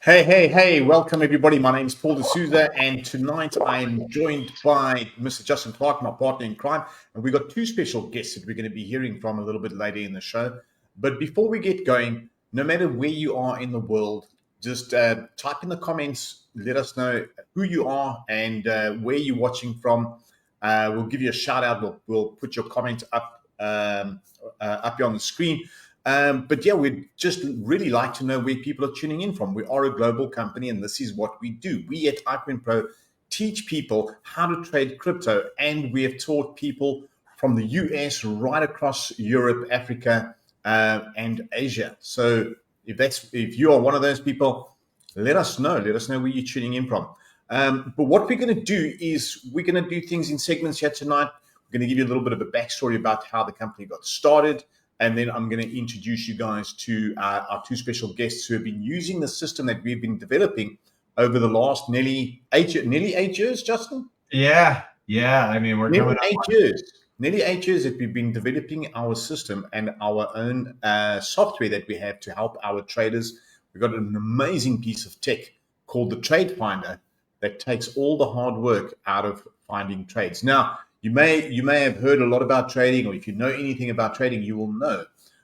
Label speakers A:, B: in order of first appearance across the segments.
A: Hey, welcome everybody. My name is Paul D'Souza, and tonight I'm joined by Mr. Justin Clark, my partner in crime, and we've got two special guests that we're going to be hearing from a little bit later in the show. But before we get going, no matter where you are in the world, just type in the comments, let us know who you are and where you're watching from. We'll give you a shout out. We'll put your comment up here on the screen. But yeah, we'd just really like to know where people are tuning in from. We are a global company, and this is what we do. We at iCoinPro teach people how to trade crypto, and we have taught people from the US right across Europe, Africa, and Asia. So if you are one of those people, let us know. Let us know where you're tuning in from. But what we're going to do is we're going to do things in segments here tonight. We're going to give you a little bit of a backstory about how the company got started. And then I'm going to introduce you guys to our two special guests who have been using the system that we've been developing over the last nearly 8 years, Justin?
B: Yeah. I mean, we're
A: Nearly
B: coming up
A: 8 years. Nearly 8 years that we've been developing our system and our own software that we have to help our traders. We've got an amazing piece of tech called the Trade Finder that takes all the hard work out of finding trades. Now, you may have heard a lot about trading, or if you know anything about trading, you will know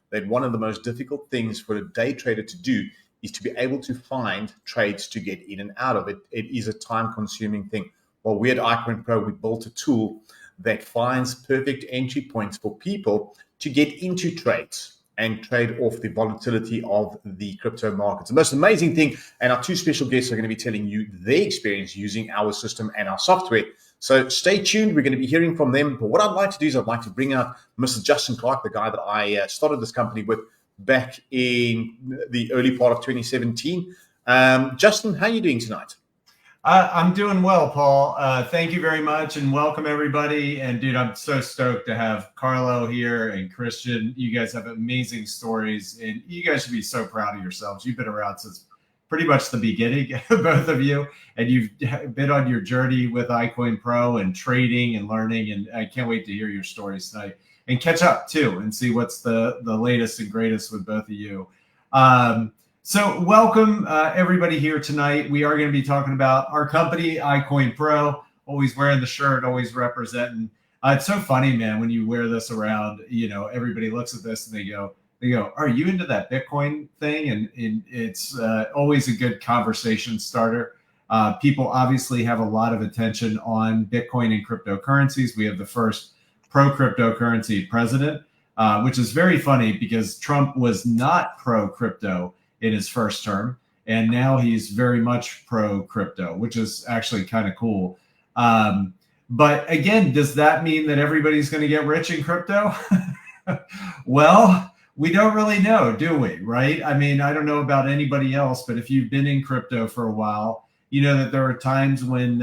A: that one of the most difficult things for a day trader to do is to be able to find trades to get in and out of. It is a time-consuming thing. Well, we at iCoinPro, we built a tool that finds perfect entry points for people to get into trades and trade off the volatility of the crypto markets. The most amazing thing, and our two special guests are going to be telling you their experience using our system and our software. So stay tuned. We're going to be hearing from them. But what I'd like to do is I'd like to bring out Mr. Justin Clark, the guy that I started this company with back in the early part of 2017. Justin, how are you doing tonight?
B: I'm doing well, Paul. Thank you very much, and welcome everybody. And dude, I'm so stoked to have Carlo here and Christian. You guys have amazing stories, and you guys should be so proud of yourselves. You've been around since pretty much the beginning, both of you, and you've been on your journey with iCoinPro and trading and learning. And I can't wait to hear your stories tonight and catch up too and see what's the latest and greatest with both of you. So welcome everybody here tonight. We are going to be talking about our company, iCoinPro, always wearing the shirt, always representing. It's so funny, man, when you wear this around, everybody looks at this and they go, are you into that Bitcoin thing? And it's always a good conversation starter. People obviously have a lot of attention on Bitcoin and cryptocurrencies. We have the first pro-cryptocurrency president, which is very funny because Trump was not pro-crypto in his first term, and now he's very much pro-crypto, which is actually kind of cool. But again, does that mean that everybody's going to get rich in crypto? Well, we don't really know, do we? Right? I mean, I don't know about anybody else, but if you've been in crypto for a while, you know that there are times when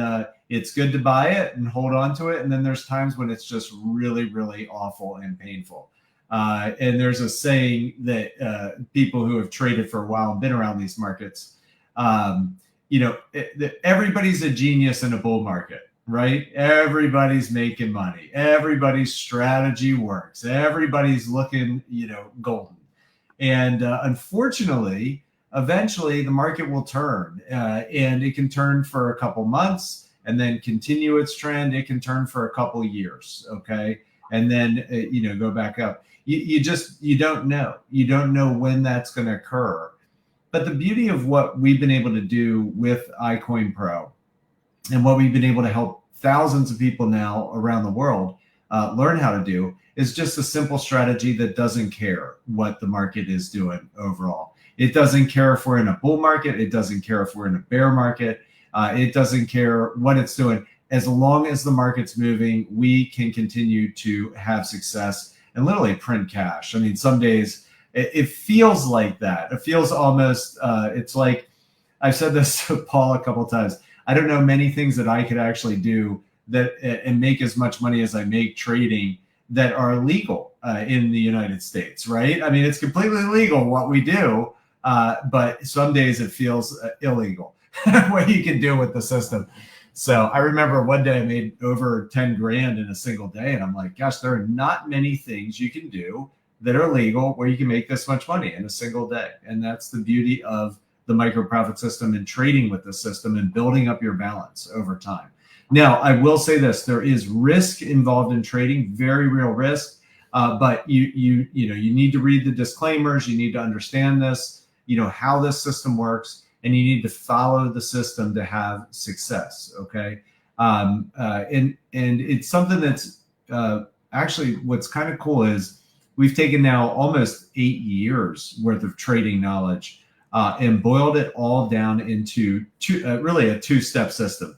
B: it's good to buy it and hold on to it. And then there's times when it's just really, really awful and painful. And there's a saying that people who have traded for a while and been around these markets, everybody's a genius in a bull market, right? Everybody's making money. Everybody's strategy works. Everybody's looking, golden. And unfortunately, eventually the market will turn, and it can turn for a couple months and then continue its trend. It can turn for a couple years, okay? And then, go back up. You don't know. You don't know when that's going to occur. But the beauty of what we've been able to do with iCoinPro and what we've been able to help thousands of people now around the world learn how to do is just a simple strategy that doesn't care what the market is doing overall. It doesn't care if we're in a bull market. It doesn't care if we're in a bear market. It doesn't care what it's doing. As long as the market's moving, we can continue to have success and literally print cash. I mean, some days it feels like that. It feels almost, it's like, I've said this to Paul a couple of times. I don't know many things that I could actually do that and make as much money as I make trading that are legal in the United States, right? I mean, it's completely legal what we do, but some days it feels illegal what you can do with the system. So I remember one day I made over 10 grand in a single day. And I'm like, gosh, there are not many things you can do that are legal where you can make this much money in a single day. And that's the beauty of the micro profit system and trading with the system and building up your balance over time. Now, I will say this: there is risk involved in trading, very real risk. But you need to read the disclaimers. You need to understand this, how this system works, and you need to follow the system to have success. Okay, and it's something that's actually what's kind of cool is we've taken now almost 8 years worth of trading knowledge and boiled it all down into really a two-step system.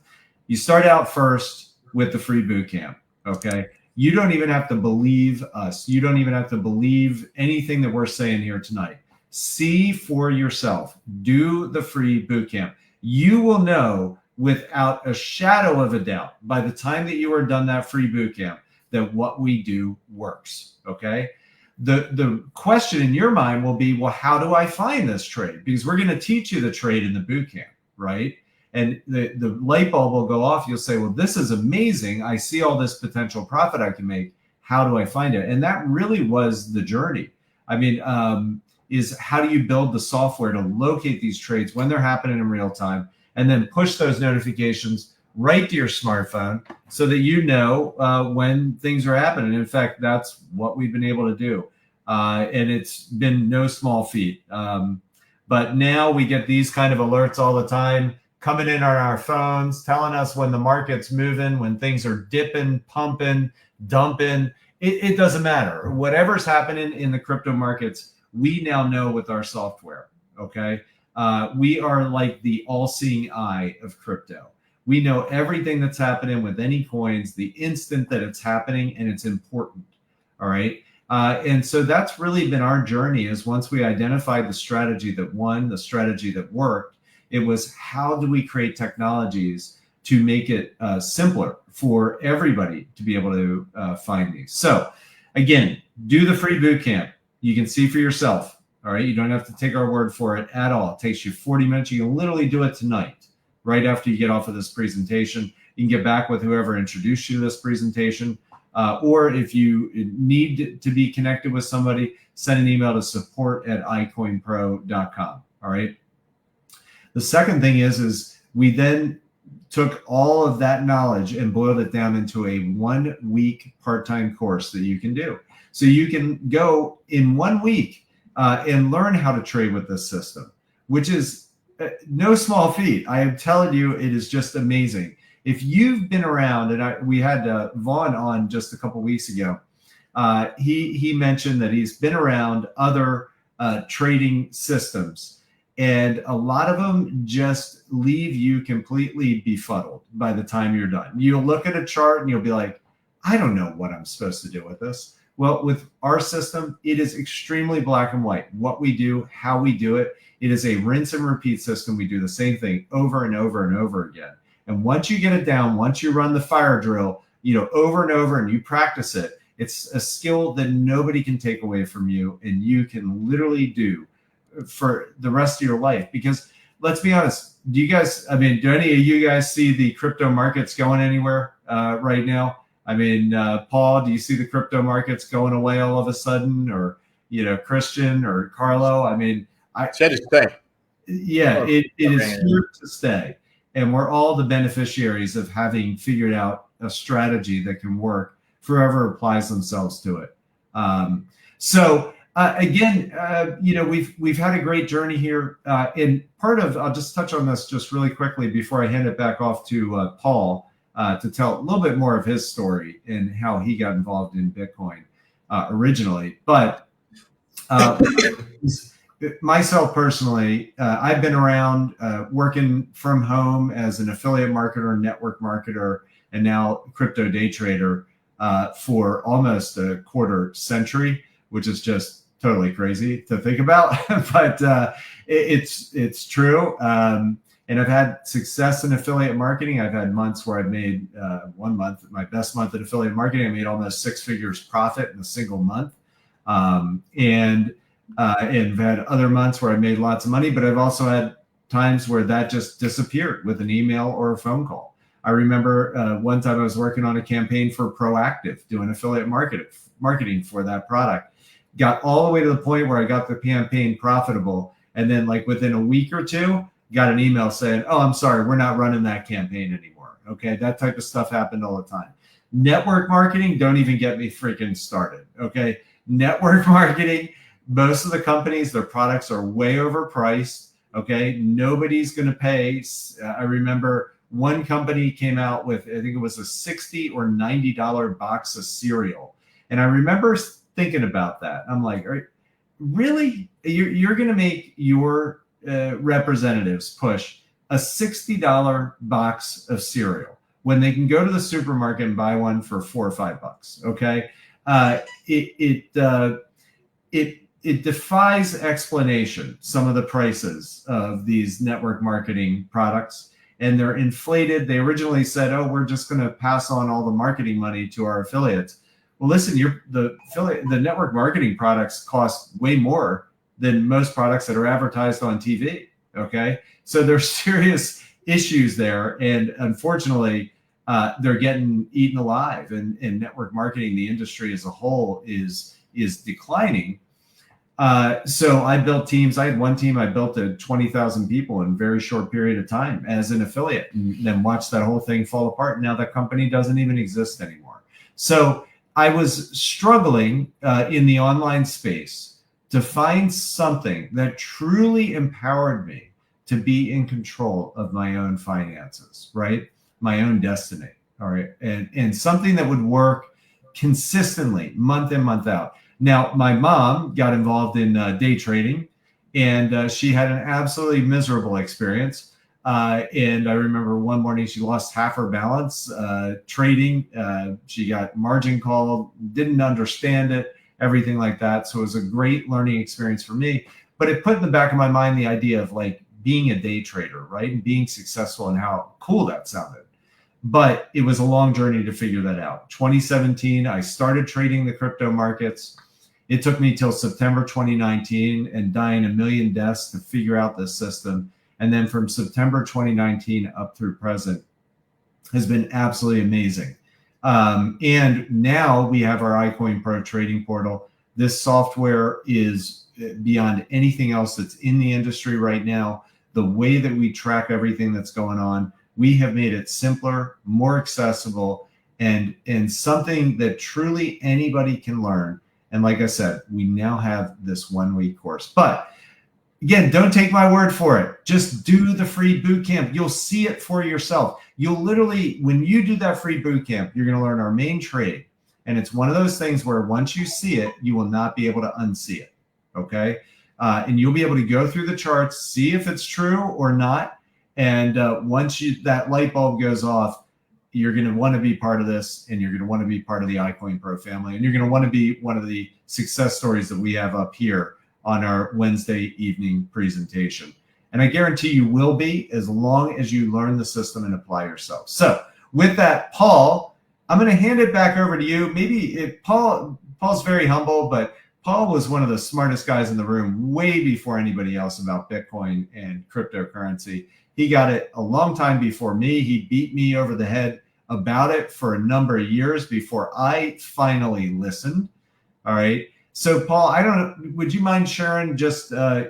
B: You start out first with the free boot camp. Okay. You don't even have to believe us. You don't even have to believe anything that we're saying here tonight. See for yourself. Do the free boot camp. You will know without a shadow of a doubt by the time that you are done that free boot camp that what we do works. Okay. The question in your mind will be, well, how do I find this trade? Because we're going to teach you the trade in the boot camp, right? And the light bulb will go off. You'll say, well, this is amazing. I see all this potential profit I can make. How do I find it? And that really was the journey. I mean, is how do you build the software to locate these trades when they're happening in real time and then push those notifications right to your smartphone so that you know when things are happening. In fact, that's what we've been able to do. And it's been no small feat. But now we get these kind of alerts all the time coming in on our phones, telling us when the market's moving, when things are dipping, pumping, dumping. It doesn't matter. Whatever's happening in the crypto markets, we now know with our software, okay? We are like the all-seeing eye of crypto. We know everything that's happening with any coins, the instant that it's happening, and it's important, all right? And so that's really been our journey is once we identified the strategy that won, the strategy that worked, it was how do we create technologies to make it simpler for everybody to be able to find these. So again, do the free boot camp. You can see for yourself. All right. You don't have to take our word for it at all. It takes you 40 minutes. You can literally do it tonight, right after you get off of this presentation. You can get back with whoever introduced you to this presentation. Or if you need to be connected with somebody, send an email to support@iCoinPro.com. All right. The second thing is we then took all of that knowledge and boiled it down into a 1-week part-time course that you can do. So you can go in 1 week and learn how to trade with this system, which is no small feat. I am telling you, it is just amazing. If you've been around, and we had Vaughn on just a couple weeks ago, he mentioned that he's been around other trading systems. And a lot of them just leave you completely befuddled by the time you're done. You'll look at a chart and you'll be like, I don't know what I'm supposed to do with this. Well, with our system, it is extremely black and white. What we do, how we do it. It is a rinse and repeat system. We do the same thing over and over and over again. And once you get it down, once you run the fire drill, over and over and you practice it, it's a skill that nobody can take away from you. And you can literally do for the rest of your life. Because let's be honest, do any of you guys see the crypto markets going anywhere right now? I mean, Paul, do you see the crypto markets going away all of a sudden, or Christian or Carlo? I mean,
A: it's here to stay.
B: Yeah, it is here to stay, and we're all the beneficiaries of having figured out a strategy that can work for whoever applies themselves to it. Again, we've had a great journey here. And I'll just touch on this just really quickly before I hand it back off to Paul to tell a little bit more of his story and how he got involved in Bitcoin originally. But myself personally, I've been around working from home as an affiliate marketer, network marketer, and now crypto day trader for almost a quarter century, which is just totally crazy to think about, but it's true. And I've had success in affiliate marketing. I've had months where I've made 1 month, my best month in affiliate marketing, I made almost 6 figures profit in a single month. And I've had other months where I made lots of money, but I've also had times where that just disappeared with an email or a phone call. I remember one time I was working on a campaign for Proactive, doing affiliate marketing for that product. Got all the way to the point where I got the campaign profitable. And then like within a week or two, got an email saying, oh, I'm sorry, we're not running that campaign anymore. Okay. That type of stuff happened all the time. Network marketing, don't even get me freaking started. Okay. Network marketing, most of the companies, their products are way overpriced. Okay. Nobody's going to pay. I remember one company came out with, I think it was a $60 or $90 box of cereal. And I remember thinking about that. I'm like, really? You're going to make your representatives push a $60 box of cereal when they can go to the supermarket and buy one for $4 or $5? Okay. It defies explanation, some of the prices of these network marketing products, and they're inflated. They originally said, oh, we're just going to pass on all the marketing money to our affiliates. Well, listen, the network marketing products cost way more than most products that are advertised on TV. Okay. So there's serious issues there. And unfortunately, they're getting eaten alive, and network marketing, the industry as a whole is declining. So I built teams. I had one team I built to 20,000 people in a very short period of time as an affiliate, and then watched that whole thing fall apart. Now that company doesn't even exist anymore. So I was struggling in the online space to find something that truly empowered me to be in control of my own finances, right? My own destiny. All right. And something that would work consistently month in, month out. Now, my mom got involved in day trading, and she had an absolutely miserable experience. And I remember one morning she lost half her balance trading. She got margin called, didn't understand it, everything like that. So it was a great learning experience for me. But it put in the back of my mind the idea of like being a day trader, right? And being successful, and how cool that sounded. But it was a long journey to figure that out. 2017, I started trading the crypto markets. It took me till September 2019 and dying a million deaths to figure out this system. And then from September 2019 up through present has been absolutely amazing. And now we have our iCoinPro trading portal. This software is beyond anything else that's in the industry right now. The way that we track everything that's going on, we have made it simpler, more accessible, and something that truly anybody can learn. And like I said, we now have this 1 week course. But again, don't take my word for it. Just do the free boot camp. You'll see it for yourself. You'll literally, when you do that free boot camp, you're going to learn our main trade. And it's one of those things where once you see it, you will not be able to unsee it. Okay. And you'll be able to go through the charts, see if it's true or not. And once that light bulb goes off, you're going to want to be part of this, and you're going to want to be part of the iCoinPro family, and you're going to want to be one of the success stories that we have up here on our Wednesday evening presentation. And I guarantee you will be, as long as you learn the system and apply yourself. So with that, Paul, I'm going to hand it back over to you. Paul's very humble, but Paul was one of the smartest guys in the room way before anybody else about Bitcoin and cryptocurrency. He got it a long time before me. He beat me over the head about it for a number of years before I finally listened. All right. So Paul, I don't know, would you mind sharing just how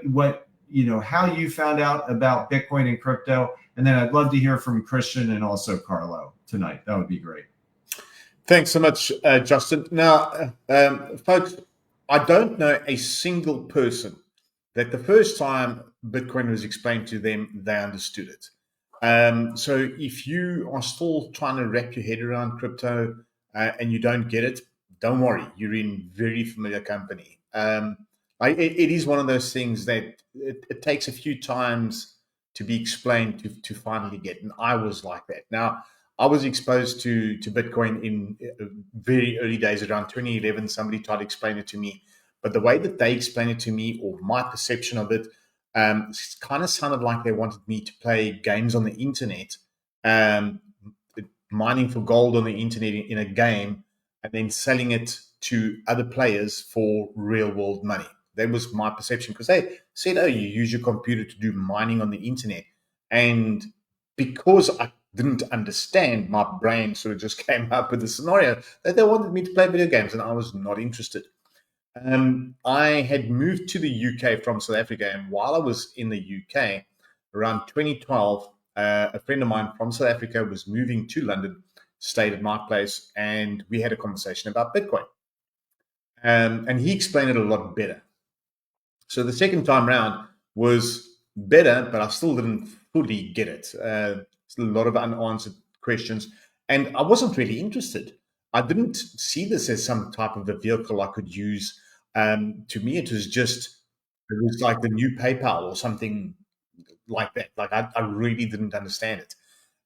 B: you found out about Bitcoin and crypto? And then I'd love to hear from Christian and also Carlo tonight. That would be great.
A: Thanks so much, Justin. Now, folks, I don't know a single person that the first time Bitcoin was explained to them, they understood it. So if you are still trying to wrap your head around crypto and you don't get it, don't worry. You're in very familiar company. It is one of those things that it takes a few times to be explained to finally get. And I was like that. Now, I was exposed to Bitcoin in very early days, around 2011. Somebody tried to explain it to me. But the way that they explained it to me, or my perception of it, kind of sounded like they wanted me to play games on the internet, mining for gold on the internet in a game, and then selling it to other players for real world money. That was my perception, because they said, oh, you use your computer to do mining on the internet. And because I didn't understand, my brain sort of just came up with a scenario that they wanted me to play video games, and I was not interested. I had moved to the UK from South Africa, and while I was in the UK, around 2012, a friend of mine from South Africa was moving to London, stayed at my place, and we had a conversation about Bitcoin. And he explained it a lot better. So the second time round was better, but I still didn't fully get it. Still a lot of unanswered questions, and I wasn't really interested. I didn't see this as some type of a vehicle I could use. To me, it was like the new PayPal or something like that. Like I really didn't understand it.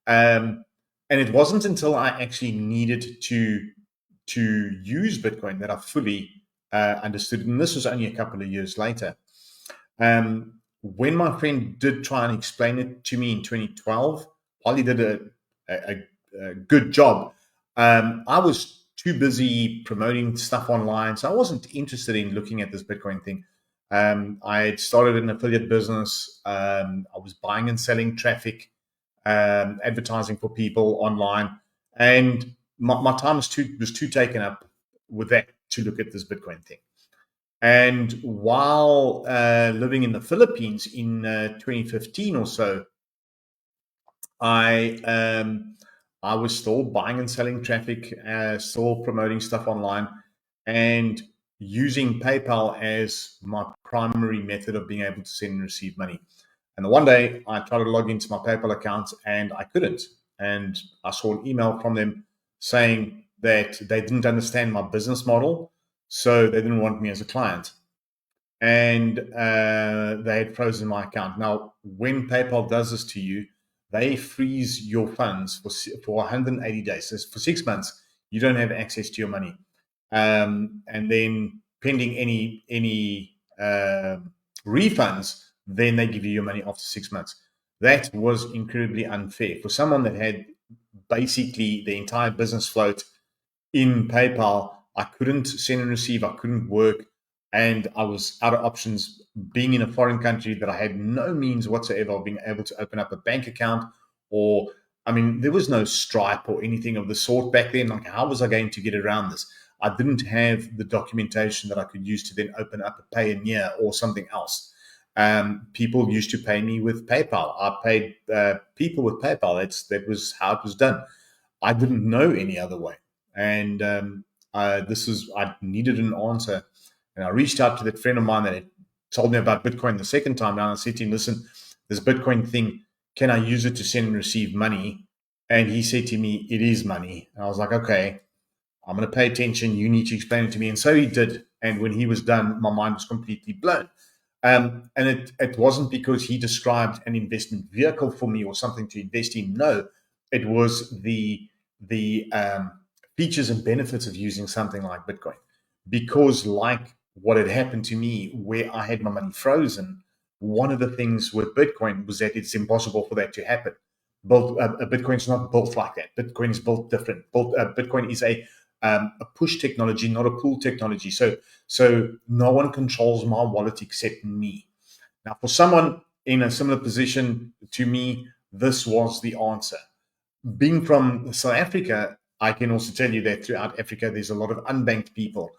A: And it wasn't until I actually needed to use Bitcoin that I fully understood it. And this was only a couple of years later. When my friend did try and explain it to me in 2012, while he did a good job, I was too busy promoting stuff online, so I wasn't interested in looking at this Bitcoin thing. I had started an affiliate business. I was buying and selling traffic, advertising for people online, and my time was too taken up with that to look at this Bitcoin thing. And while living in the Philippines in 2015 or so, I I was still buying and selling traffic, still promoting stuff online, and using PayPal as my primary method of being able to send and receive money. And the one day I tried to log into my PayPal account and I couldn't. And I saw an email from them saying that they didn't understand my business model, so they didn't want me as a client. And they had frozen my account. Now, when PayPal does this to you, they freeze your funds for 180 days. So for 6 months, you don't have access to your money. And then pending any refunds, then they give you your money after 6 months. That was incredibly unfair for someone that had basically the entire business float in PayPal. I couldn't send and receive. I couldn't work, and I was out of options. Being in a foreign country that I had no means whatsoever of being able to open up a bank account, or I mean, there was no Stripe or anything of the sort back then. Like, how was I going to get around this? I didn't have the documentation that I could use to then open up a Payoneer or something else. People used to pay me with PayPal. I paid people with PayPal. That was how it was done. I didn't know any other way, and I needed an answer, and I reached out to that friend of mine that had told me about Bitcoin the second time round. I said to him, "Listen, this Bitcoin thing, can I use it to send and receive money?" And he said to me, "It is money." And I was like, "Okay, I'm going to pay attention. You need to explain it to me." And so he did. And when he was done, my mind was completely blown. And it wasn't because he described an investment vehicle for me or something to invest in. No, it was the features and benefits of using something like Bitcoin. Because like what had happened to me, where I had my money frozen, one of the things with Bitcoin was that it's impossible for that to happen. Bitcoin's not built like that. Bitcoin is built different. Bitcoin is a push technology, not a pull technology. So no one controls my wallet except me. Now, for someone in a similar position to me, this was the answer. Being from South Africa, I can also tell you that throughout Africa, there's a lot of unbanked people,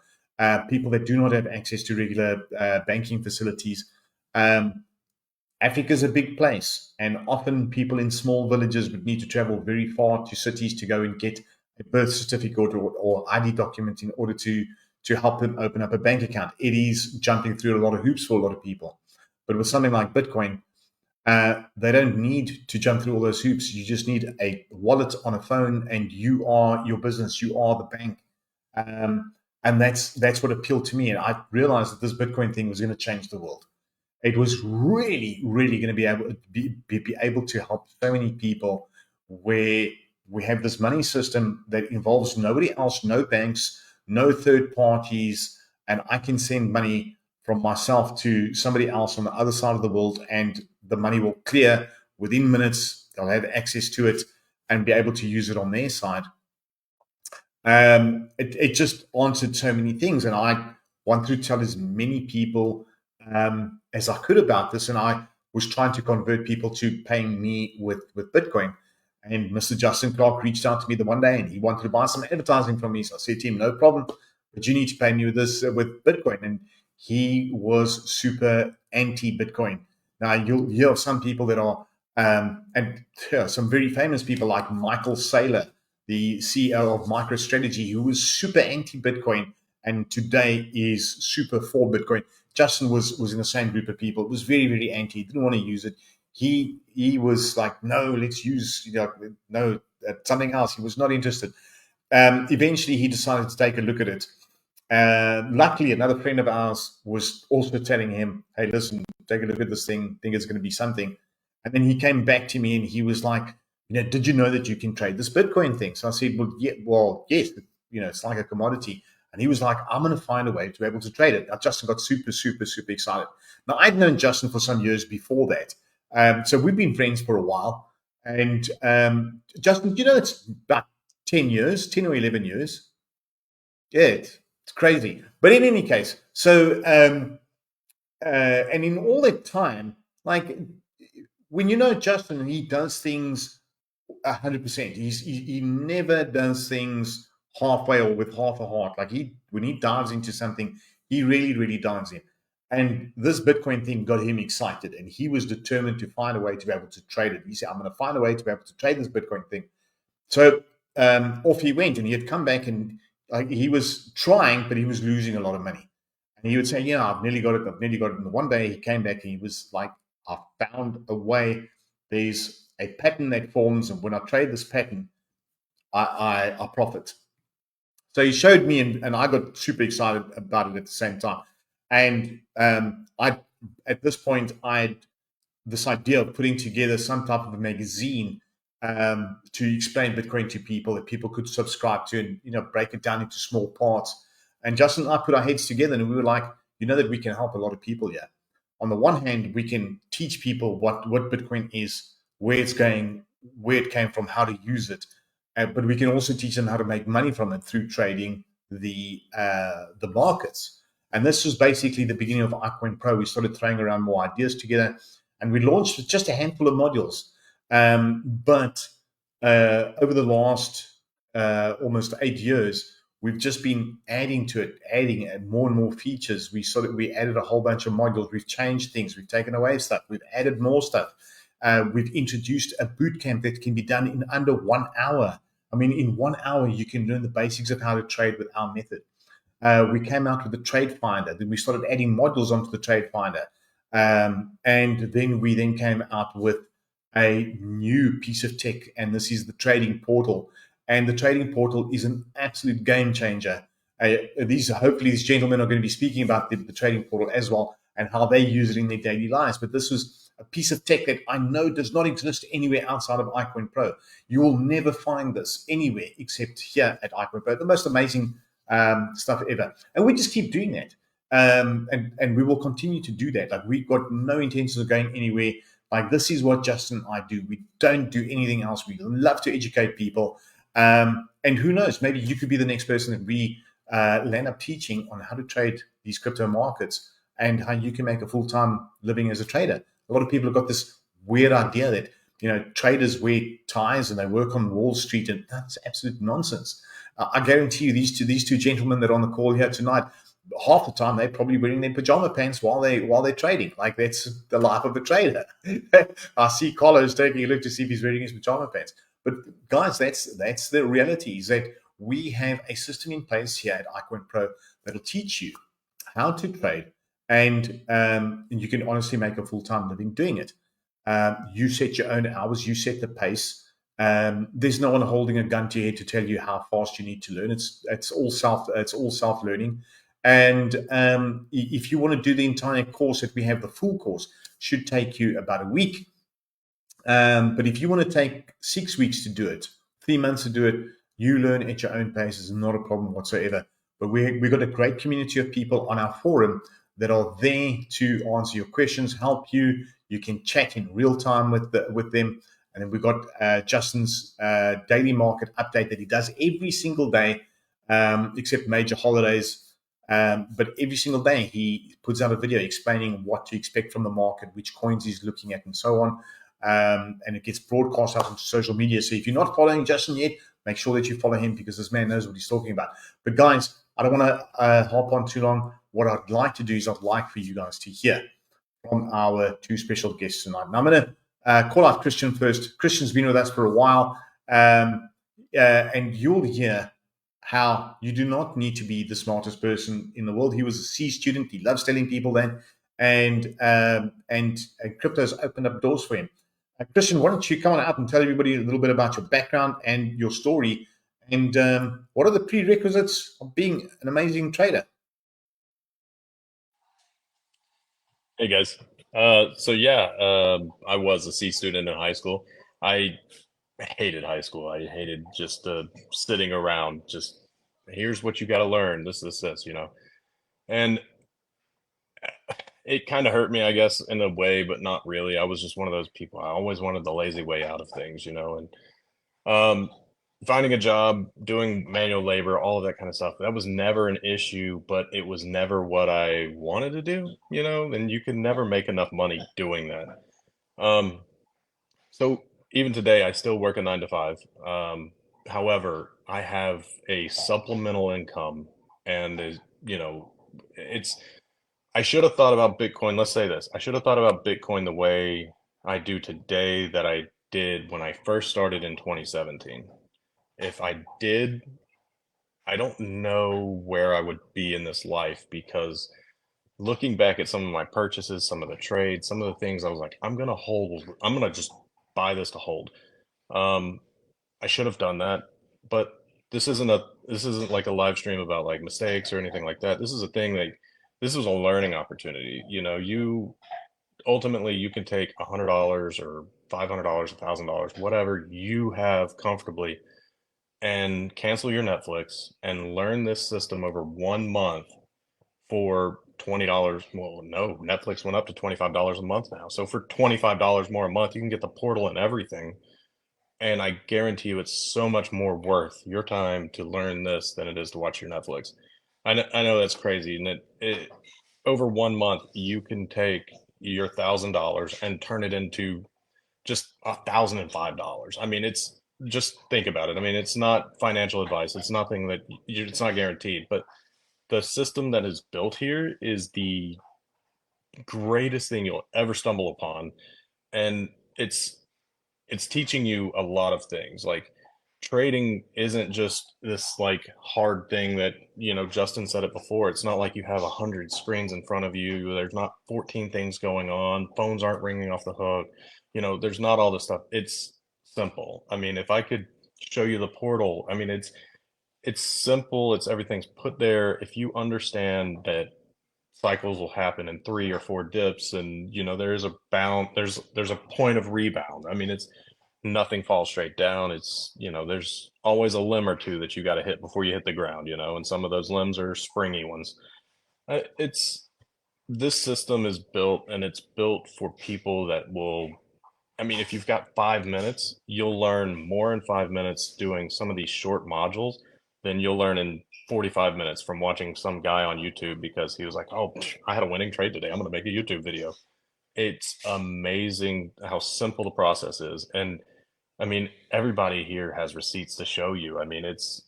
A: people that do not have access to regular banking facilities. Africa is a big place, and often people in small villages would need to travel very far to cities to go and get a birth certificate or ID document in order to help them open up a bank account. It is jumping through a lot of hoops for a lot of people. But with something like Bitcoin, they don't need to jump through all those hoops. You just need a wallet on a phone, and you are your business. You are the bank, and that's what appealed to me. And I realized that this Bitcoin thing was going to change the world. It was really, really going to be able to help so many people, where we have this money system that involves nobody else, no banks, no third parties, and I can send money from myself to somebody else on the other side of the world, and the money will clear within minutes. They'll have access to it and be able to use it on their side. It just answered so many things, and I wanted to tell as many people as I could about this, and I was trying to convert people to paying me with Bitcoin. And Mr. Justin Clark reached out to me the one day, and he wanted to buy some advertising from me. So I said to him, "No problem. but you need to pay me with this with Bitcoin. And he was super anti-Bitcoin. Now you'll hear of some people that are, some very famous people like Michael Saylor, the CEO of MicroStrategy, who was super anti-Bitcoin and today is super for Bitcoin. Justin was in the same group of people. It was very, very anti. He didn't want to use it. He was like, no, let's use something else. He was not interested. Eventually, he decided to take a look at it. Luckily, another friend of ours was also telling him, hey, listen, take a look at this thing. Think it's going to be something. And then he came back to me and he was like, did you know that you can trade this Bitcoin thing? So I said, yes, it's like a commodity. And he was like, I'm going to find a way to be able to trade it. Now, Justin got super, super, super excited. Now, I'd known Justin for some years before that. So we've been friends for a while. And Justin, it's about 10 or 11 years. Yeah, it's crazy. But in any case, so, and in all that time, like, when Justin, he does things 100%. He never does things halfway or with half a heart. Like when he dives into something, he really, really dives in. And this Bitcoin thing got him excited, and he was determined to find a way to be able to trade it. He said, I'm going to find a way to be able to trade this Bitcoin thing. So off he went, and he had come back, and he was trying, but he was losing a lot of money. And he would say, I've nearly got it. And one day he came back and he was like, I found a way. There's a pattern that forms, and when I trade this pattern, I profit. So he showed me, and I got super excited about it at the same time. And at this point, I had this idea of putting together some type of a magazine to explain Bitcoin to people that people could subscribe to, and break it down into small parts. And Justin and I put our heads together, and we were like, that we can help a lot of people here. On the one hand, we can teach people what Bitcoin is, where it's going, where it came from, how to use it. But we can also teach them how to make money from it through trading the markets. And this was basically the beginning of iCoinPro. We started throwing around more ideas together, and we launched with just a handful of modules. But over the last almost 8 years, we've just been adding to it, adding more and more features. We added a whole bunch of modules. We've changed things. We've taken away stuff. We've added more stuff. We've introduced a boot camp that can be done in under 1 hour. I mean, in 1 hour, you can learn the basics of how to trade with our method. We came out with the Trade Finder. Then we started adding modules onto the Trade Finder. And then we came out with a new piece of tech, and this is the Trading Portal. And the Trading Portal is an absolute game changer. Hopefully these gentlemen are going to be speaking about the Trading Portal as well and how they use it in their daily lives. But this was a piece of tech that I know does not exist anywhere outside of iCoinPro. You will never find this anywhere except here at iCoinPro. The most amazing stuff ever. And we just keep doing that. And we will continue to do that. Like, we've got no intentions of going anywhere. Like, this is what Justin and I do. We don't do anything else. We love to educate people. And who knows, maybe you could be the next person that we land up teaching on how to trade these crypto markets and how you can make a full-time living as a trader. A lot of people have got this weird idea that, traders wear ties and they work on Wall Street, and that's absolute nonsense. I guarantee you these two gentlemen that are on the call here tonight, half the time they're probably wearing their pajama pants while they're trading. Like, that's the life of a trader. I see Carlos taking a look to see if he's wearing his pajama pants. But guys, that's the reality, is that we have a system in place here at iCoinPro that'll teach you how to trade, and you can honestly make a full-time living doing it. You set your own hours, you set the pace. There's no one holding a gun to your head to tell you how fast you need to learn. It's all self-learning. And if you want to do the entire course that we have, the full course should take you about a week. But if you want to take 6 weeks to do it, 3 months to do it, you learn at your own pace. It's not a problem whatsoever. But we've got a great community of people on our forum that are there to answer your questions, help you. You can chat in real time with them. And then we've got Justin's daily market update that he does every single day, except major holidays. But every single day he puts out a video explaining what to expect from the market, which coins he's looking at, and so on. And it gets broadcast out onto social media. So if you're not following Justin yet, make sure that you follow him, because this man knows what he's talking about. But guys, I don't want to hop on too long. What I'd like to do is I'd like for you guys to hear from our two special guests tonight. And I'm going to call out Christian first. Christian's been with us for a while, and you'll hear how you do not need to be the smartest person in the world. He was a C student. He loves telling people that, and crypto's opened up doors for him. Christian, why don't you come on out and tell everybody a little bit about your background and your story, and what are the prerequisites of being an amazing trader?
C: Hey guys. So yeah, I was a C student in high school. I hated high school. I hated just sitting around. Just here's what you got to learn. This, And it kind of hurt me, I guess, in a way, but not really. I was just one of those people. I always wanted the lazy way out of things. And um, finding a job, doing manual labor, all of that kind of stuff, that was never an issue, but it was never what I wanted to do, and you can never make enough money doing that. Um, so even today, I still work a 9 to 5. However, I have a supplemental income and it's I should have thought about Bitcoin. Let's say this. I should have thought about Bitcoin the way I do today that I did when I first started in 2017. If I did, I don't know where I would be in this life because looking back at some of my purchases, some of the trades, some of the things I was like, I'm gonna hold, I'm gonna just buy this to hold. Um, I should have done that, but this isn't like a live stream about like mistakes or anything like that. This is a thing that this is a learning opportunity. You ultimately you can take $100 or $500, $1,000, whatever you have comfortably and cancel your Netflix and learn this system over 1 month for $20. Well, no, Netflix went up to $25 a month now. So for $25 more a month, you can get the portal and everything. And I guarantee you it's so much more worth your time to learn this than it is to watch your Netflix. I know that's crazy. And it over 1 month, you can take your $1,000 and turn it into just $1,005. I mean, it's just think about it. I mean, it's not financial advice. It's nothing that it's not guaranteed, but the system that is built here is the greatest thing you'll ever stumble upon. And it's teaching you a lot of things. Like trading isn't just this like hard thing that, Justin said it before. It's not like you have 100 screens in front of you. There's not 14 things going on. Phones aren't ringing off the hook. There's not all this stuff. It's simple. I mean, if I could show you the portal, I mean, it's simple. It's everything's put there. If you understand that cycles will happen in 3 or 4 dips and there's a bound there's a point of rebound. I mean, it's nothing falls straight down. It's there's always a limb or two that you got to hit before you hit the ground, and some of those limbs are springy ones. It's This system is built, and it's built for people that will, I mean, if you've got 5 minutes, you'll learn more in 5 minutes doing some of these short modules than you'll learn in 45 minutes from watching some guy on YouTube because he was like, oh, I had a winning trade today. I'm going to make a YouTube video. It's amazing how simple the process is. And I mean, everybody here has receipts to show you. I mean, it's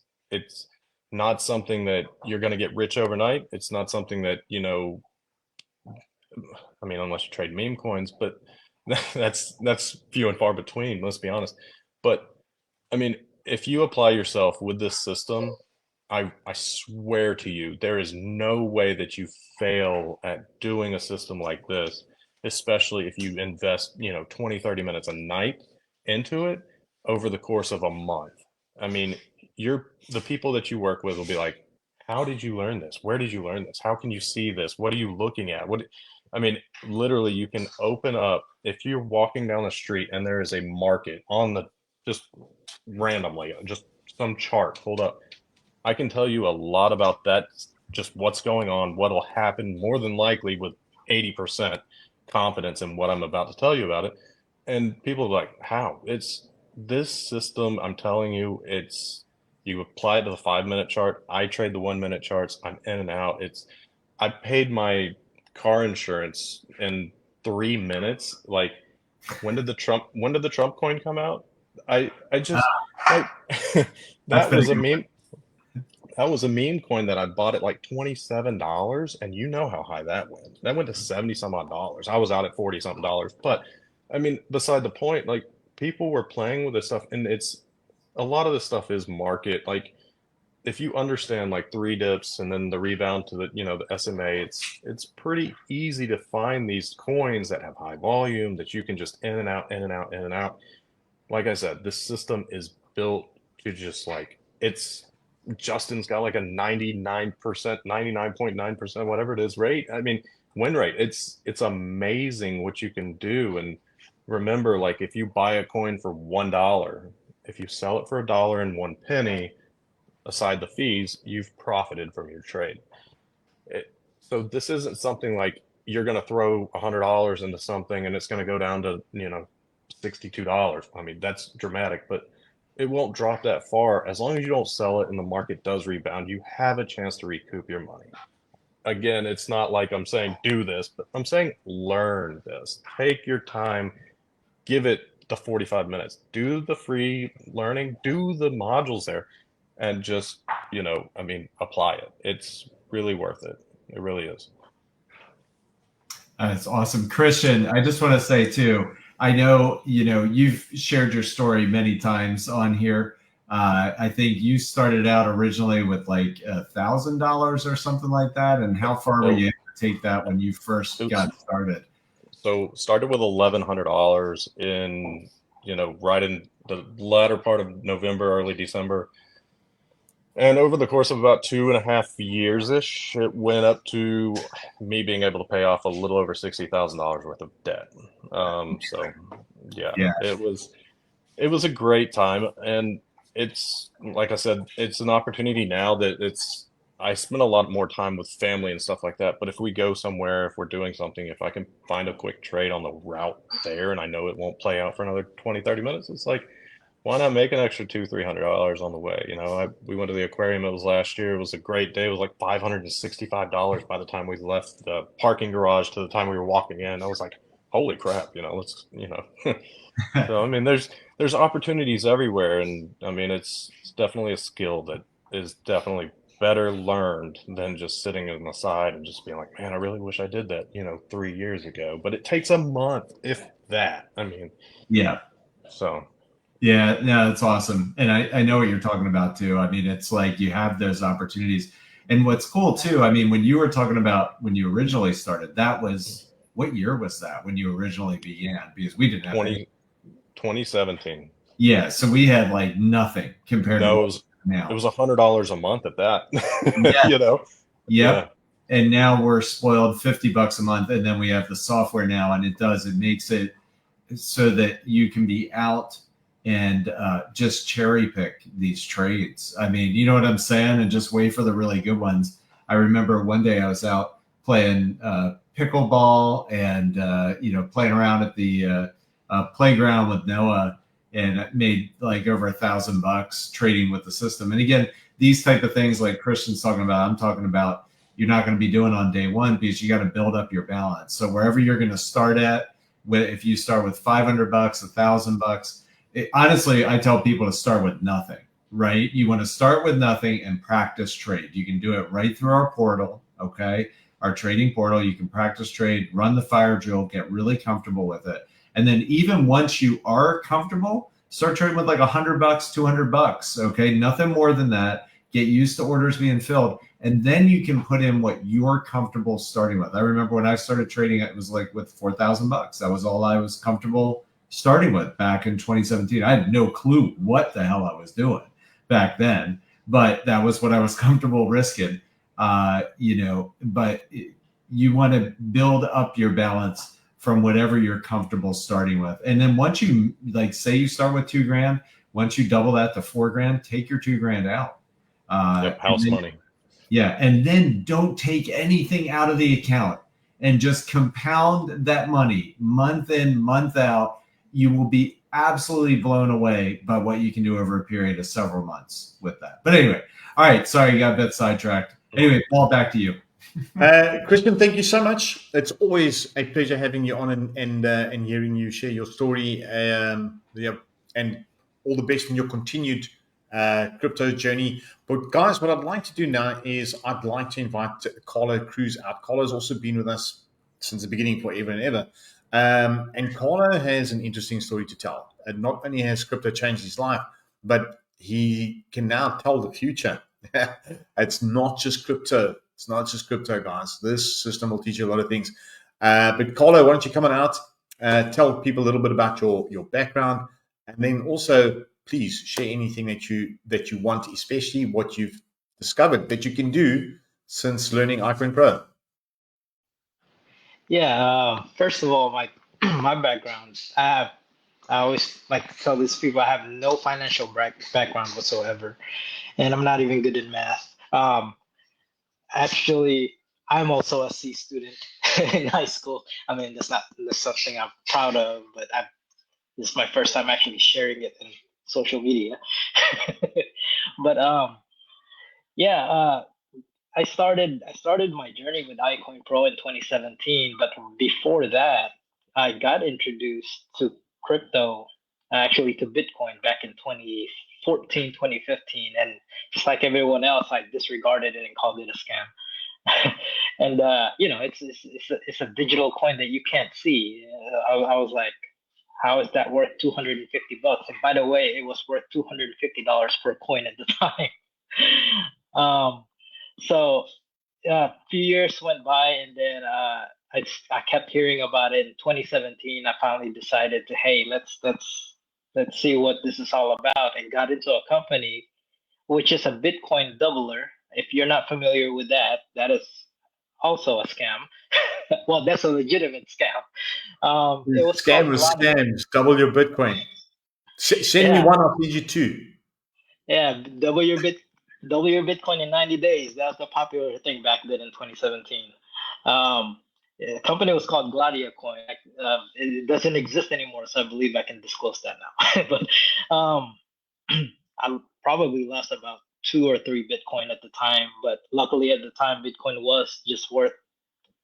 C: not something that you're going to get rich overnight. It's not something that, I mean, unless you trade meme coins, but that's few and far between, let's be honest. But I mean, if you apply yourself with this system, I swear to you, there is no way that you fail at doing a system like this, especially if you invest, 20, 30 minutes a night into it over the course of a month. I mean, the people that you work with will be like, how did you learn this? Where did you learn this? How can you see this? What are you looking at? I mean, literally, you can open up if you're walking down the street and there is a market on the just randomly, just some chart pulled up. I can tell you a lot about that, just what's going on, what will happen more than likely with 80% confidence in what I'm about to tell you about it. And people are like, how? It's this system, I'm telling you, you apply it to the 5 minute chart. I trade the 1 minute charts. I'm in and out. I paid my car insurance in 3 minutes. Like, when did the Trump coin come out? I just like
B: That's
C: that
B: been a
C: was a
B: good
C: meme. That was a meme coin that I bought at like $27, and you know how high that went. That went to 70 some odd dollars. I was out at 40 something dollars. But I mean, beside the point, like people were playing with this stuff, and it's a lot of this stuff is market. Like if you understand like three dips and then the rebound to the the SMA, it's pretty easy to find these coins that have high volume that you can just in and out, in and out, in and out. Like I said, this system is built to just like Justin's got like a 99%, 99.9%, whatever it is, rate. I mean, win rate. It's amazing what you can do. And remember, like if you buy a coin for $1, if you sell it for $1.01, aside the fees, you've profited from your trade. So this isn't something like you're going to throw $100 into something and it's going to go down to $62. I mean, that's dramatic, but it won't drop that far. As long as you don't sell it and the market does rebound, you have a chance to recoup your money. Again, it's not like I'm saying do this, but I'm saying learn this. Take your time, give it the 45 minutes, do the free learning, do the modules there, and just, apply it. It's really worth it. It really is.
B: That's awesome. Christian, I just want to say too, I know, you've shared your story many times on here. I think you started out originally with like $1,000 or something like that. And how far were you able to take that when you first got started?
C: So started with $1,100 in, right in the latter part of November, early December. And over the course of about 2.5 years-ish, it went up to me being able to pay off a little over $60,000 worth of debt. So yeah, it was a great time. And it's, like I said, it's an opportunity now that I spend a lot more time with family and stuff like that. But if we go somewhere, if we're doing something, if I can find a quick trade on the route there and I know it won't play out for another 20, 30 minutes, it's like, why not make an extra $200-$300 on the way? We went to the aquarium. It was last year. It was a great day. It was like $565 by the time we left the parking garage to the time we were walking in. I was like, holy crap, So, I mean, there's opportunities everywhere. And I mean, it's definitely a skill that is definitely better learned than just sitting on the side and just being like, man, I really wish I did that, 3 years ago. But it takes a month, if that. I mean,
B: yeah.
C: So.
B: Yeah, no, that's awesome. And I know what you're talking about too. I mean, it's like you have those opportunities. And what's cool too, I mean, when you were talking about when you originally started, what year was that when you originally began? Because we didn't have
C: 2017.
B: Yeah, so we had like nothing compared to now.
C: It was $100 a month at that.
B: Yeah.
C: Yeah.
B: And now we're spoiled $50 a month. And then we have the software now, and it makes it so that you can be out and just cherry pick these trades. I mean, you know what I'm saying? And just wait for the really good ones. I remember one day I was out playing pickleball and, playing around at the playground with Noah, and made like over $1,000 trading with the system. And again, these type of things like Christian's talking about, I'm talking about you're not going to be doing on day one, because you got to build up your balance. So wherever you're going to start at, if you start with $500, $1,000, honestly, I tell people to start with nothing, right? You want to start with nothing and practice trade. You can do it right through our portal, okay? Our trading portal. You can practice trade, run the fire drill, get really comfortable with it. And then even once you are comfortable, start trading with like $100, $200, okay? Nothing more than that. Get used to orders being filled. And then you can put in what you're comfortable starting with. I remember when I started trading, it was like with $4,000. That was all I was comfortable starting with back in 2017. I had no clue what the hell I was doing back then, but that was what I was comfortable risking. But you want to build up your balance from whatever you're comfortable starting with. And then once you, like, say you start with $2,000, once you double that to $4,000, take your $2,000 out.
C: House money.
B: Yeah. And then don't take anything out of the account and just compound that money month in, month out. You will be absolutely blown away by what you can do over a period of several months with that. But anyway, all right. Sorry, you got a bit sidetracked. Anyway, Paul, back to you.
A: Christian, thank you so much. It's always a pleasure having you on and hearing you share your story. And all the best in your continued crypto journey. But guys, what I'd like to do now is I'd like to invite Carlo Cruz out. Carlo's also been with us since the beginning, forever and ever. And Carlo has an interesting story to tell. And not only has crypto changed his life, but he can now tell the future. It's not just crypto. It's not just crypto, guys. This system will teach you a lot of things. But Carlo, why don't you come on out, tell people a little bit about your background, and then also please share anything that you want, especially what you've discovered that you can do since learning iCoinPro.
D: Yeah, first of all, my my background, I always like to tell these people I have no financial background whatsoever, and I'm not even good in math. Actually, I'm also a C student in high school. I mean, that's something I'm proud of, but this is my first time actually sharing it in social media. But yeah, I started my journey with iCoinPro in 2017, but before that, I got introduced to crypto, actually to Bitcoin back in 2014, 2015, and just like everyone else, I disregarded it and called it a scam. And it's a digital coin that you can't see. I was like, how is that worth $250? And by the way, it was worth $250 per coin at the time. um, so a few years went by, and then I kept hearing about it. In 2017, I finally decided to, hey, let's see what this is all about, and got into a company which is a Bitcoin doubler. If you're not familiar with that, that is also a scam. Well, that's a legitimate scam. It was called
A: Scam was
D: Gladi.
A: scams. Double your Bitcoin. Send me
D: Yeah,
A: one. I'll feed you two.
D: yeah, double your Bitcoin in 90 days. That was the popular thing back then in 2017. Yeah, the company was called Gladia Coin. It doesn't exist anymore, so I believe I can disclose that now. But I probably lost about 2 or 3 Bitcoin at the time. But luckily, at the time, Bitcoin was just worth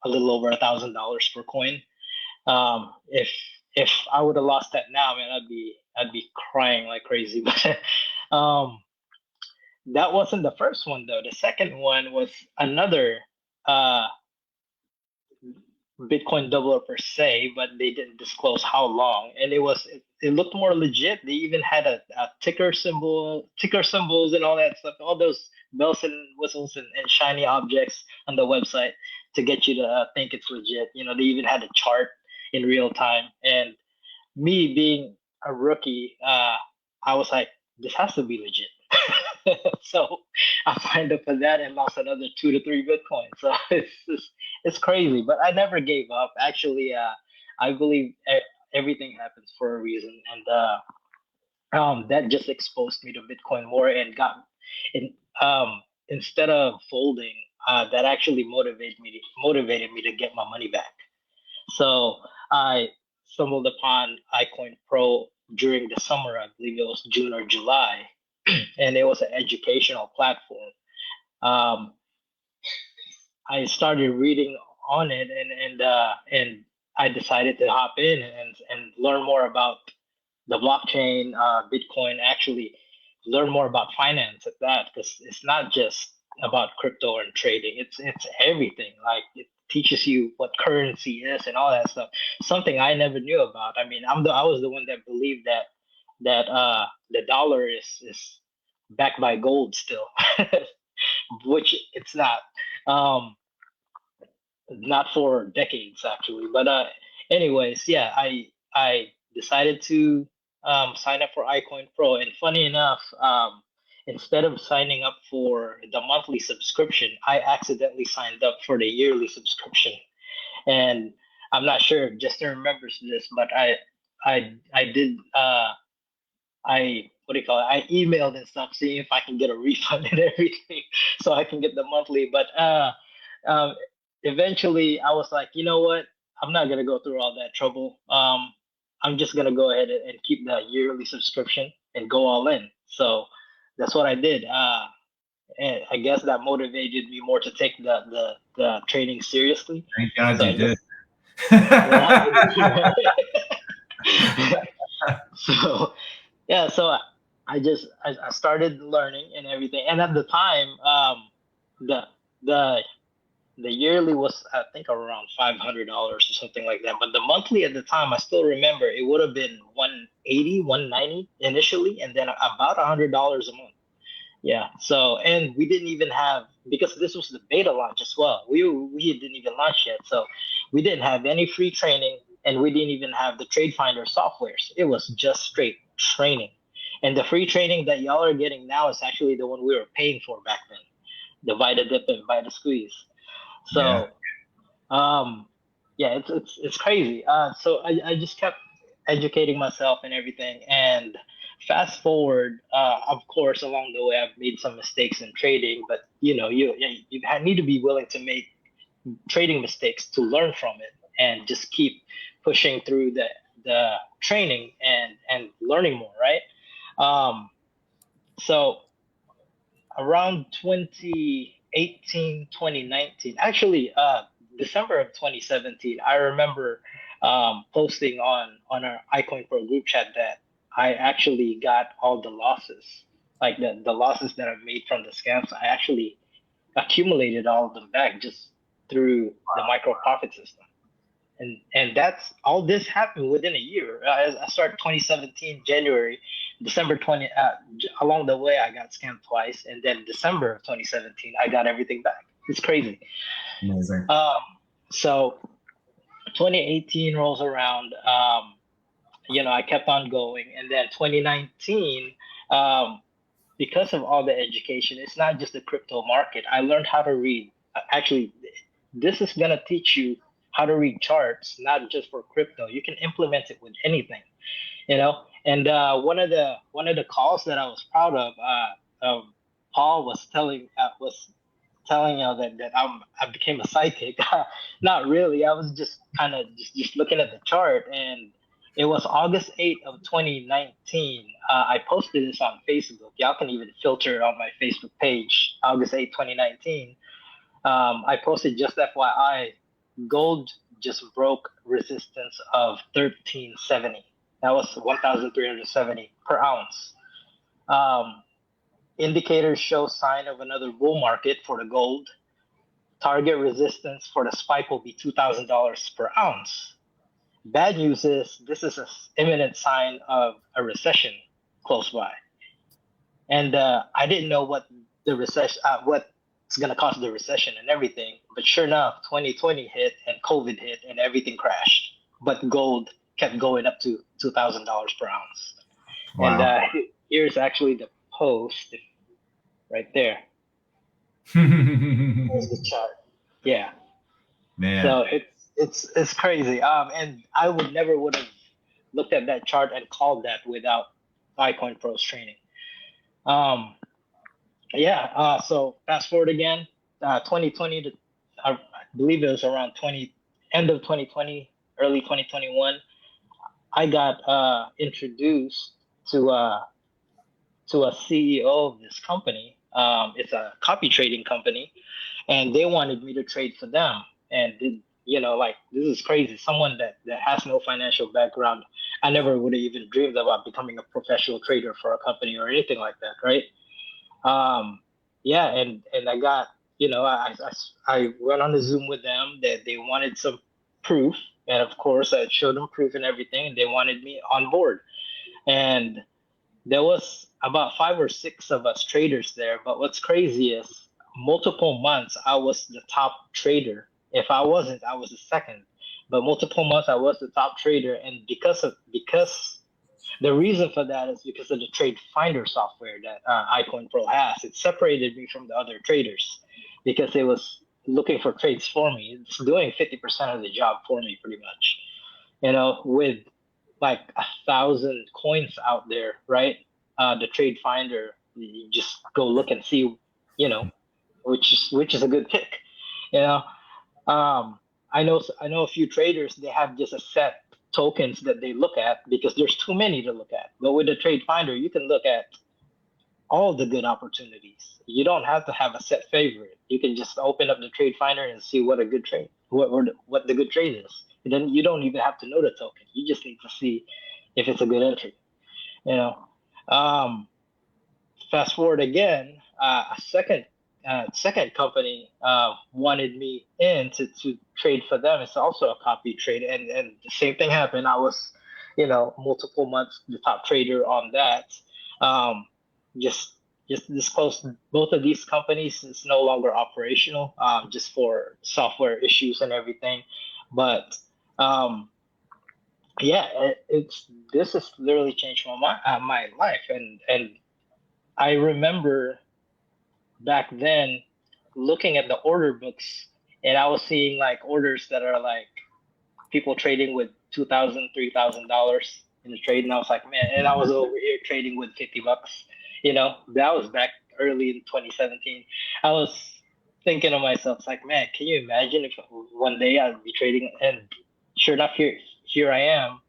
D: a little over $1,000 per coin. If I would have lost that now, man, I'd be crying like crazy. But that wasn't the first one though. The second one was another uh, Bitcoin doubler per se, but they didn't disclose how long. And it looked more legit. They even had a ticker symbols and all that stuff, all those bells and whistles and shiny objects on the website to get you to think it's legit. They even had a chart in real time. And me being a rookie, I was like, this has to be legit. So I signed up for that and lost another 2 to 3 Bitcoin. So it's crazy, but I never gave up. Actually, I believe everything happens for a reason, and that just exposed me to Bitcoin more and in, instead of folding, that actually motivated me to get my money back. So I stumbled upon iCoin Pro during the summer. I believe it was June or July, and it was an educational platform. Um, I started reading on it, and I decided to hop in and learn more about the blockchain, Bitcoin. Actually, learn more about finance at that, because it's not just about crypto and trading. It's everything. Like, it teaches you what currency is and all that stuff. Something I never knew about. I mean, I was the one that believed that the dollar is backed by gold still, which it's not. Um, not for decades actually. But anyways, yeah, I decided to sign up for iCoin Pro, and funny enough, instead of signing up for the monthly subscription, I accidentally signed up for the yearly subscription. And I'm not sure if Justin remembers this, but I did I what do you call it? I emailed and stuff, seeing if I can get a refund and everything, so I can get the monthly. But um, eventually, I was like, you know what? I'm not gonna go through all that trouble. I'm just gonna go ahead and keep the yearly subscription and go all in. So that's what I did. And I guess that motivated me more to take the training seriously.
B: Thank God
D: So
B: you
D: I
B: did.
D: just yeah. So yeah, so I started learning and everything. And at the time, the the the yearly was I think around $500 or something like that. But the monthly at the time, I still remember it would have been 180, 190 initially, and then about $100 a month. Yeah. So, and we didn't even have, because this was the beta launch as well. We didn't even launch yet, so we didn't have any free training, and we didn't even have the Trade Finder softwares. It was just straight training, and the free training that y'all are getting now is actually the one we were paying for back then, the Vita Dip and Vita Squeeze.
B: Yeah.
D: So, yeah, it's crazy. So I just kept educating myself and everything, and fast forward, of course, along the way, I've made some mistakes in trading, but you need to be willing to make trading mistakes to learn from it, and just keep pushing through the training and learning more, right? So around 2018, 2019, actually, December of 2017, I remember posting on our iCoinPro group chat that I actually got all the losses, like the losses that I've made from the scams. I actually accumulated all of them back just through the micro profit system. And that's all. This happened within a year. I started 2017 January, December 20. Along the way, I got scammed twice, and then December of 2017, I got everything back. It's crazy.
B: Amazing.
D: So 2018 rolls around. I kept on going, and then 2019. Because of all the education, it's not just the crypto market. I learned how to read. Actually, this is gonna teach you how to read charts, not just for crypto. You can implement it with anything. And one of the calls that I was proud of, Paul was telling that I became a psychic. Not really. I was just kind of just looking at the chart, and it was August 8th of 2019. I posted this on Facebook. Y'all can even filter it on my Facebook page, August 8th, 2019. I posted, just FYI, gold just broke resistance of 1370. That was 1,370 per ounce. Um, Indicators show sign of another bull market for the gold. Target resistance for the spike will be $2,000 per ounce. Bad news is this is an imminent sign of a recession close by, and I didn't know what the recession, what's gonna cause the recession and everything. But sure enough, 2020 hit and COVID hit and everything crashed. But gold kept going up to $2,000 per ounce.
B: Wow.
D: And here's actually the post right there. There's the chart. Yeah.
B: Man.
D: So it's crazy. And I would have looked at that chart and called that without iCoinPro's training. So fast forward again, 2020 to I believe it was around end of 2020, early 2021. I got introduced to a CEO of this company. It's a copy trading company, and they wanted me to trade for them. And this is crazy. Someone that has no financial background, I never would have even dreamed about becoming a professional trader for a company or anything like that, right? And I got, I went on a Zoom with them that they wanted some proof, and of course I showed them proof and everything, and they wanted me on board. And there was about 5 or 6 of us traders there, but what's crazy is multiple months I was the top trader. If I wasn't, I was the second. But multiple months I was the top trader, and because the reason for that is because of the Trade Finder software that iCoinPro has. It separated me from the other traders because it was looking for trades for me. It's doing 50% of the job for me, pretty much. With like 1,000 coins out there, right? The Trade Finder, you just go look and see, which is a good pick. I know a few traders, they have just a set tokens that they look at because there's too many to look at. But with the Trade Finder, you can look at all the good opportunities. You don't have to have a set favorite. You can just open up the Trade Finder and see what a good trade, what the good trade is. And then you don't even have to know the token. You just need to see if it's a good entry. fast forward again, a second company wanted me in to trade for them. It's also a copy trade, and the same thing happened. I was, multiple months the top trader on that. Um, just disclosed both of these companies is no longer operational, just for software issues and everything. But yeah, it's this has literally changed my life, and I remember back then looking at the order books, and I was seeing like orders that are like people trading with $2,000, $3,000 in the trade, and I was like, man, and I was over here trading with $50. That was back early in 2017. I was thinking to myself, it's like, man, can you imagine if one day I'd be trading, and sure enough, here I am,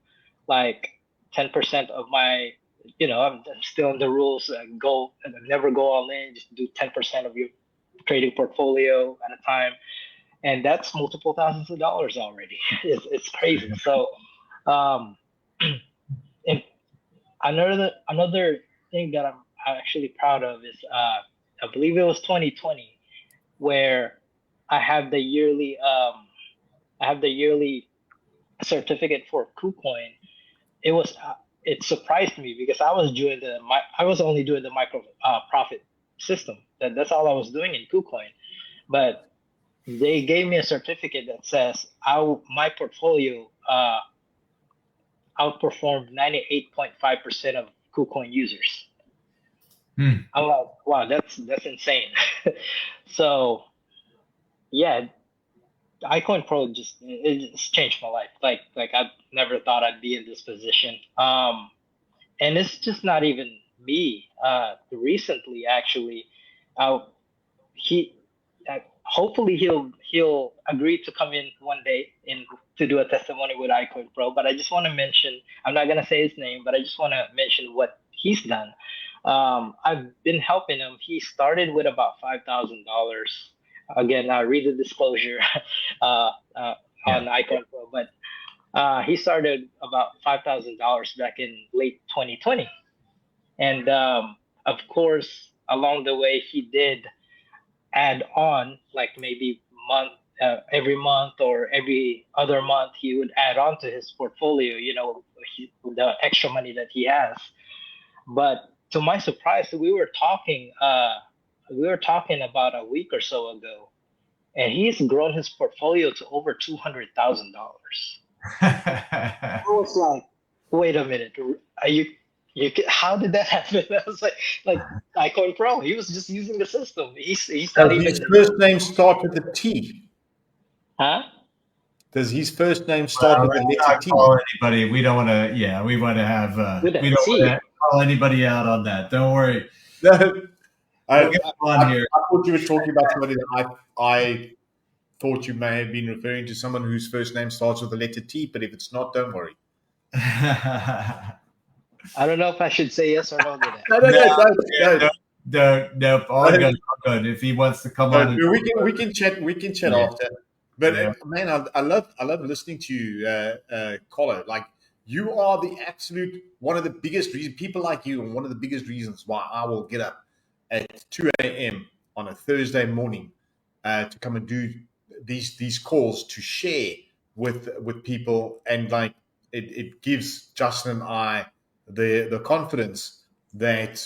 D: like 10% of my, I'm still in the rules. Never go all in. Just do 10% of your trading portfolio at a time, and that's multiple thousands of dollars already. It's crazy. So, and another thing that I'm actually proud of is I believe it was 2020 where I have the yearly certificate for KuCoin. It surprised me because I was only doing the micro profit system. That's all I was doing in KuCoin, but they gave me a certificate that says my portfolio outperformed 98.5% of KuCoin users. I'm like, wow, that's insane. So yeah, iCoinPro it's changed my life. Like I never thought I'd be in this position. And it's just not even me. Recently, actually, he hopefully he'll agree to come in one day to do a testimony with iCoinPro. But I just want to mention, I'm not gonna say his name, but I just want to mention what he's done. I've been helping him. He started with about $5,000. Again, read the disclosure on iCoinPro, but he started about $5,000 back in late 2020, and of course, along the way, he did add on, like maybe every month or every other month, he would add on to his portfolio. The extra money that he has. But to my surprise, we were talking about a week or so ago, and he's grown his portfolio to over $200,000. I was like, wait a minute, are you? How did that happen? I was like iCoinPro. He was just using the system. He's not even.
A: Does his first name start with a T?
D: Huh?
A: Does his first name start with a letter T?
B: Call anybody. We don't want to. Yeah, we want to have. We don't want to call anybody out on that. Don't worry.
A: No, I
B: thought
A: you were talking about somebody that I thought you may have been referring to someone whose first name starts with the letter T, but if it's not, don't worry.
D: I don't know if I should say yes or no to that.
B: No. All good. If he wants to come on,
A: we can chat. We can chat after. But man, I love listening to you, Collar. Like, you are the absolute one of the biggest reasons. People like you, and one of the biggest reasons why I will get up at 2 a.m. on a Thursday morning to come and do these calls to share with people, and like it gives Justin and I the confidence that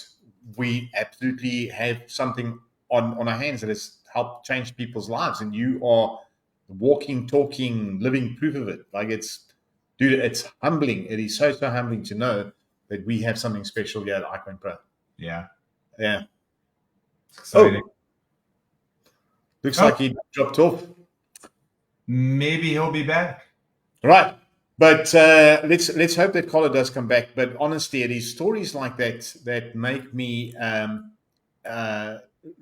A: we absolutely have something on our hands that has helped change people's lives, and you are walking, talking, living proof of it. Like, it's humbling. It is so humbling to know that we have something special here at iCoinPro.
B: Yeah.
A: Exciting. Looks like he dropped off.
B: Maybe he'll be back.
A: Right. But let's hope that Collar does come back. But honestly, it is stories like that make me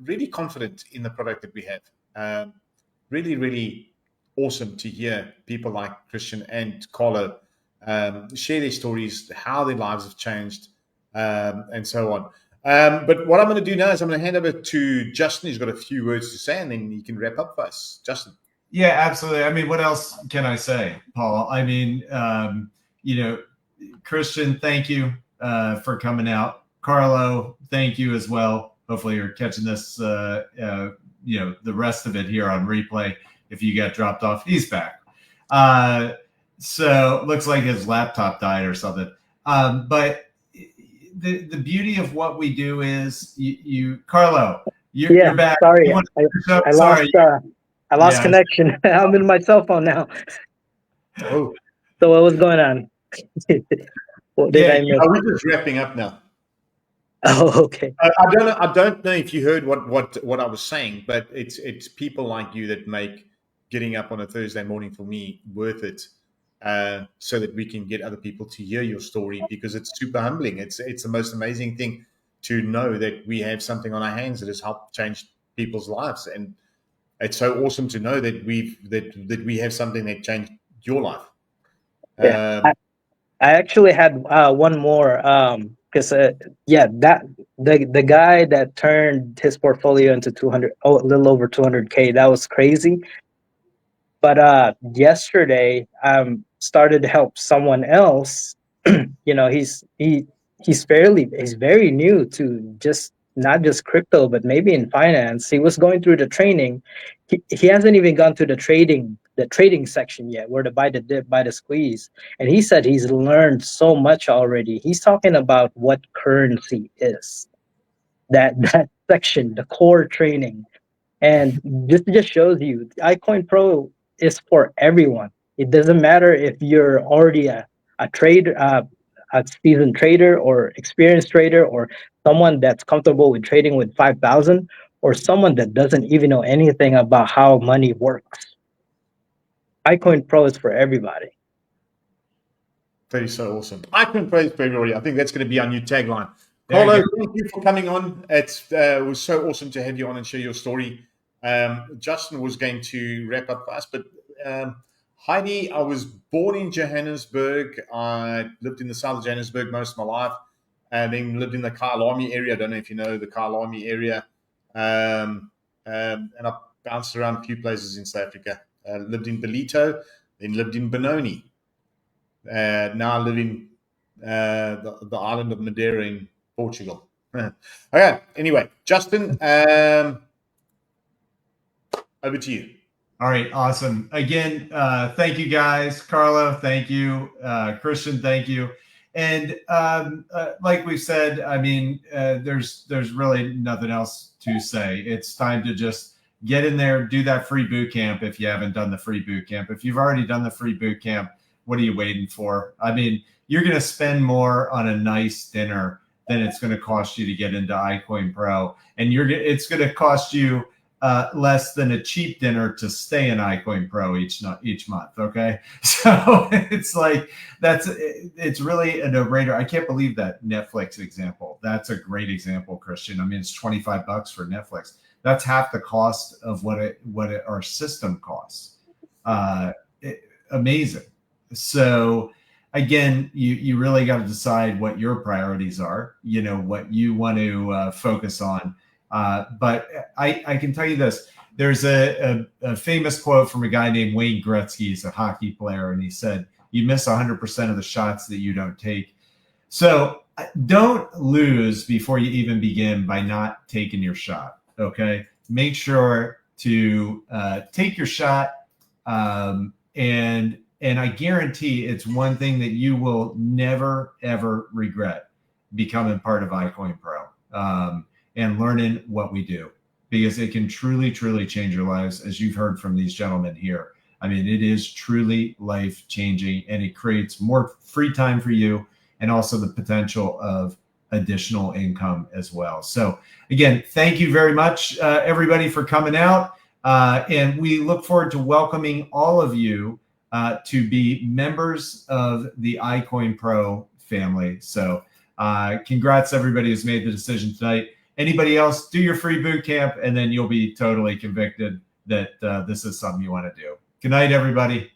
A: really confident in the product that we have. Really, really awesome to hear people like Christian and Collar share their stories, how their lives have changed, and so on. But what I'm going to do now is I'm going to hand over to Justin. He's got a few words to say, and then he can wrap up for us. Justin.
B: Yeah, absolutely. I mean, what else can I say, Paul? I mean, Christian, thank you for coming out. Carlo, thank you as well. Hopefully you're catching this, the rest of it here on replay. If you got dropped off, he's back. So it looks like his laptop died or something. But the beauty of what we do is Carlo, you're back.
E: Sorry, I lost connection. I'm in my cell phone now.
A: Oh,
E: So what was going on? What did I miss?
A: we're just wrapping up now.
E: Oh, okay.
A: I don't know if you heard what I was saying, but it's people like you that make getting up on a Thursday morning for me worth it, so that we can get other people to hear your story, because it's super humbling. It's the most amazing thing to know that we have something on our hands that has helped change people's lives, and it's so awesome to know that we have something that changed your life.
E: Yeah, I actually had one more because that the guy that turned his portfolio into a little over 200K, that was crazy. But yesterday started to help someone else. He's very new to just not just crypto, but maybe in finance. He was going through the training. He hasn't even gone to the trading section yet, where to buy the dip, buy the squeeze. And he said he's learned so much already. He's talking about what currency is. That section, the core training. And this just shows you iCoinPro is for everyone. It doesn't matter if you're already a trader, a seasoned trader or experienced trader, or someone that's comfortable with trading with 5,000, or someone that doesn't even know anything about how money works. iCoinPro is for everybody.
A: That is so awesome. iCoinPro is for everybody. I think that's going to be our new tagline. Carlo, thank you for coming on. It was so awesome to have you on and share your story. Justin was going to wrap up for us, but Heidi, I was born in Johannesburg. I lived in the south of Johannesburg most of my life, and then lived in the Kyalami area. I don't know if you know the Kyalami area. And I bounced around a few places in South Africa. Lived in Belito, then lived in Benoni. Now I live in the island of Madeira in Portugal. Okay, anyway, Justin, over to you.
B: All right, awesome. Again, thank you guys. Carlo, thank you. Christian, thank you. And like we said, I mean, there's really nothing else to say. It's time to just get in there, do that free boot camp if you haven't done the free boot camp. If you've already done the free boot camp, what are you waiting for? I mean, you're going to spend more on a nice dinner than it's going to cost you to get into iCoinPro. And it's going to cost you less than a cheap dinner to stay in iCoinPro each month. Okay. So it's like, it's really a no-brainer. I can't believe that Netflix example. That's a great example, Christian. I mean, it's $25 for Netflix. That's half the cost of what our system costs. Amazing. So again, you really got to decide what your priorities are, what you want to focus on. But I can tell you this, there's a famous quote from a guy named Wayne Gretzky. He's a hockey player. And he said, you miss 100% of the shots that you don't take. So don't lose before you even begin by not taking your shot. Okay. Make sure to take your shot. And I guarantee it's one thing that you will never, ever regret, becoming part of iCoinPro and learning what we do, because it can truly, truly change your lives, as you've heard from these gentlemen here. I mean, it is truly life-changing, and it creates more free time for you and also the potential of additional income as well. So again, thank you very much, everybody, for coming out. And we look forward to welcoming all of you to be members of the iCoinPro family. So congrats everybody who's made the decision tonight. Anybody else, do your free boot camp, and then you'll be totally convicted that this is something you want to do. Good night, everybody.